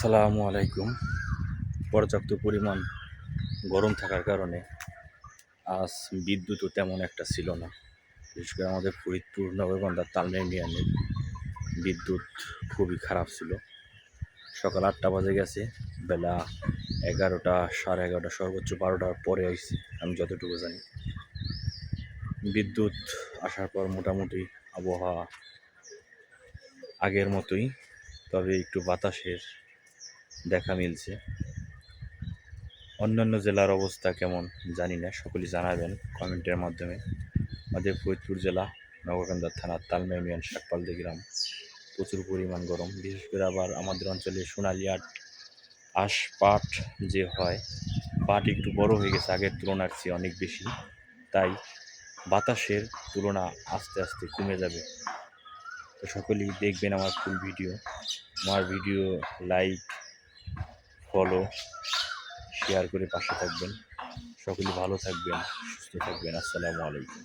আসসালামু আলাইকুম। পর্যাপ্ত পরিমাণ গরম থাকার কারণে আজ বিদ্যুৎও তেমন একটা ছিল না। বিশেষ করে আমাদের ফরিদপুর নগরকান্দা তালনা ইউনিয়নে বিদ্যুৎ খুবই খারাপ ছিল। সকাল ৮টা বাজে গেছে, বেলা ১১টা, সাড়ে ১১টা, সর্বোচ্চ ১২টার পরে আসছে আমি যতটুকু জানি। বিদ্যুৎ আসার পর মোটামুটি আবহাওয়া আগের মতোই, তবে একটু বাতাসের দেখা মিলছে। অন্যান্য জেলার অবস্থা কেমন জানি না, সকলেই জানাবেন কমেন্টের মাধ্যমে। আমাদের ফরিদপুর জেলা নগরকান্দা থানার তালনা ইউনিয়ন শাকপালদি গ্রাম প্রচুর পরিমাণ গরম। বিশেষ করে আবার আমাদের অঞ্চলে সোনালি আঁশ পাট যে হয়, পাট একটু বড় হয়ে গেছে আগের তুলনার চেয়ে অনেক বেশি, তাই বাতাসের তুলনা আস্তে আস্তে কমে যাবে। তো সকলেই দেখবেন আমার ফুল ভিডিও। আমার ভিডিও লাইক, ফলো, শেয়ার করে পাশে থাকবেন। সকলে ভালো থাকবেন, সুস্থ থাকবেন। আসসালামু আলাইকুম।